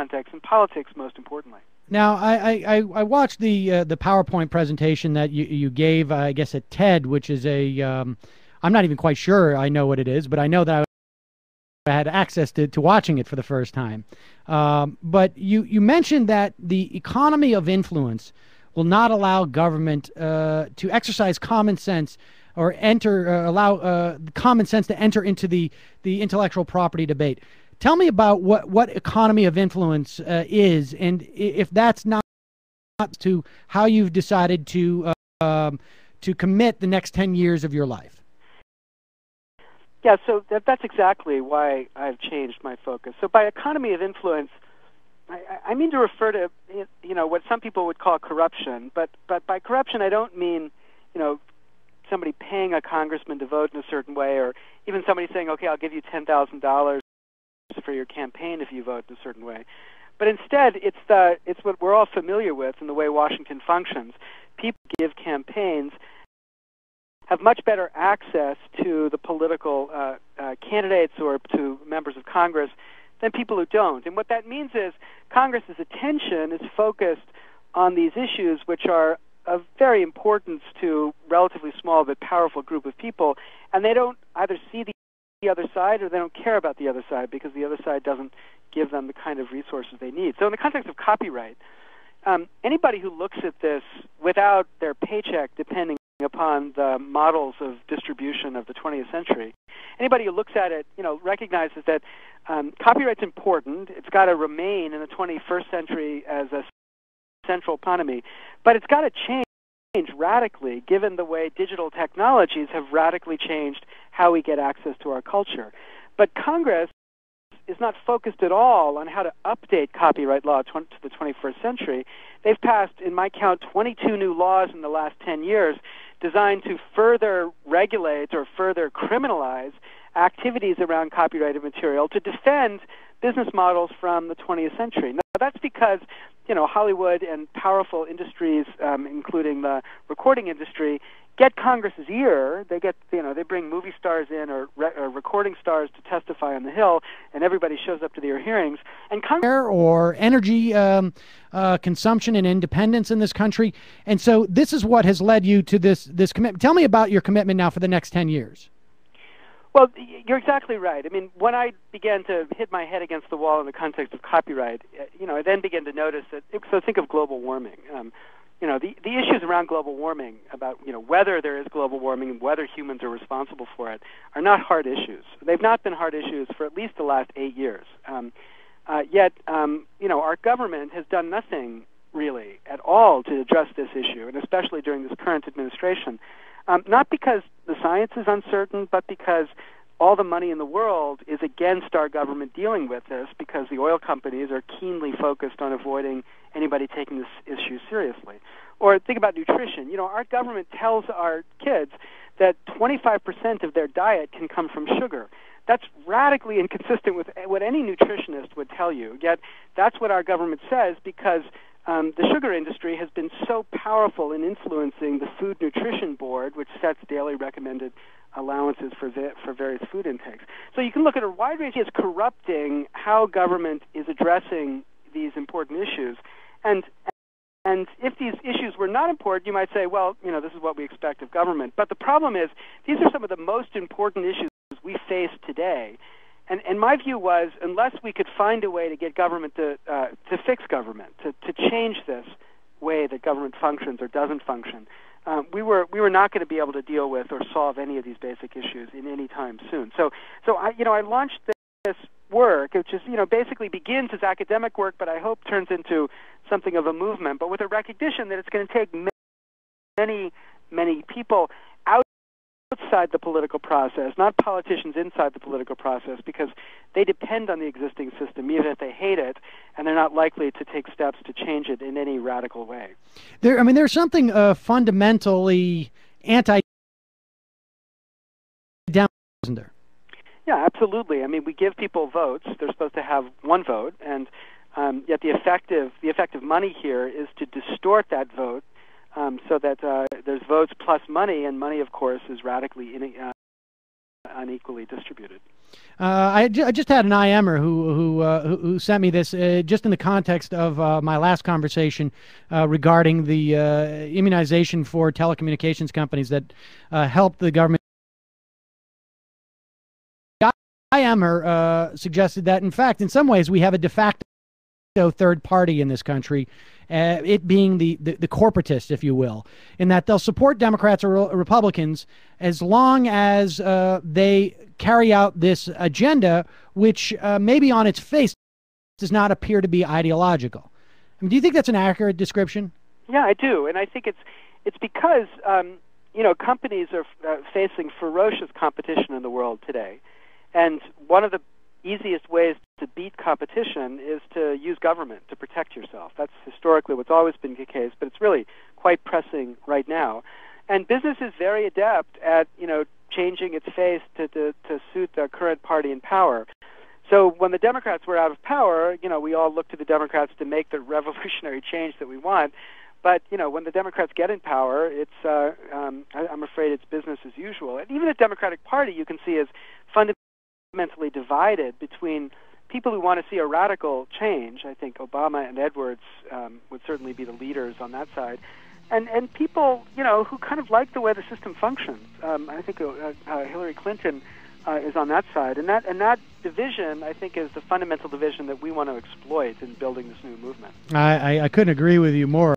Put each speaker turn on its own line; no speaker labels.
context, and politics most importantly.
Now, I watched the PowerPoint presentation that you gave, I guess, at TED, which is a I'm not even quite sure I know what it is, but I know that I had access to watching it for the first time. But you mentioned that the economy of influence will not allow government to exercise common sense or allow common sense to enter into the intellectual property debate. Tell me about what economy of influence is, and if that's not to how you've decided to commit the next 10 years of your life.
Yeah, so that's exactly why I've changed my focus. So by economy of influence, I mean to refer to what some people would call corruption, but by corruption I don't mean somebody paying a congressman to vote in a certain way, or even somebody saying, okay, I'll give you $10,000 for your campaign if you vote in a certain way. But instead, it's what we're all familiar with in the way Washington functions. People give campaigns have much better access to the political candidates or to members of Congress than people who don't. And what that means is Congress's attention is focused on these issues which are of very importance to a relatively small but powerful group of people, and they don't either see the other side or they don't care about the other side because the other side doesn't give them the kind of resources they need. So in the context of copyright, anybody who looks at this without their paycheck depending upon the models of distribution of the 20th century, anybody who looks at it, recognizes that copyright's important. It's got to remain in the 21st century as a central economy, but it's got to change radically given the way digital technologies have radically changed how we get access to our culture. But Congress is not focused at all on how to update copyright law to the 21st century. They've passed, in my count, 22 new laws in the last 10 years designed to further regulate or further criminalize activities around copyrighted material to defend business models from the 20th century. Now, that's because Hollywood and powerful industries, including the recording industry, get Congress's ear. They get, they bring movie stars in or recording stars to testify on the Hill, and everybody shows up to their hearings. And
or energy consumption and independence in this country. And so this is what has led you to this commitment. Tell me about your commitment now for the next 10 years.
Well, you're exactly right. I mean, when I began to hit my head against the wall in the context of copyright, I then began to notice that, so think of global warming. The issues around global warming, about whether there is global warming and whether humans are responsible for it, are not hard issues. They've not been hard issues for at least the last 8 years. Yet, our government has done nothing really at all to address this issue, and especially during this current administration. Not because the science is uncertain, but because all the money in the world is against our government dealing with this, because the oil companies are keenly focused on avoiding anybody taking this issue seriously. Or think about nutrition. Our government tells our kids that 25% of their diet can come from sugar. That's radically inconsistent with what any nutritionist would tell you. Yet that's what our government says because the sugar industry has been so powerful in influencing the Food Nutrition Board, which sets daily recommended allowances for various food intakes. So you can look at a wide range of corrupting how government is addressing these important issues. And if these issues were not important, you might say, well, this is what we expect of government. But the problem is, these are some of the most important issues we face today. And my view was, unless we could find a way to get government to fix government, to change this way that government functions or doesn't function, we were not going to be able to deal with or solve any of these basic issues in any time soon. So I launched this work, which is basically begins as academic work, but I hope turns into something of a movement, but with a recognition that it's going to take many people outside the political process, not politicians inside the political process, because they depend on the existing system, even if they hate it, and they're not likely to take steps to change it in any radical way.
There's something fundamentally anti-down, isn't there?
Yeah, absolutely. I mean, we give people votes. They're supposed to have one vote, and yet the effective money here is to distort that vote so that there's votes plus money, and money, of course, is radically unequally distributed.
I just had an IMer who sent me this just in the context of my last conversation regarding the immunization for telecommunications companies that help the government. The IMer suggested that, in fact, in some ways, we have a de facto third party in this country, it being the corporatists, if you will, in that they'll support Democrats or Republicans as long as they carry out this agenda, which maybe on its face does not appear to be ideological. I mean, do you think that's an accurate description?
Yeah, I do, and I think it's because companies are facing ferocious competition in the world today, and one of the easiest ways to beat competition is to use government to protect yourself. That's historically what's always been the case, but it's really quite pressing right now. And business is very adept at changing its face to suit the current party in power. So when the Democrats were out of power, we all looked to the Democrats to make the revolutionary change that we want. But when the Democrats get in power, it's I'm afraid it's business as usual. And even the Democratic Party, you can see, is fundamentally divided between people who want to see a radical change. I think Obama and Edwards would certainly be the leaders on that side. And people, who kind of like the way the system functions. I think Hillary Clinton is on that side, and that division, I think, is the fundamental division that we want to exploit in building this new movement.
I couldn't agree with you more.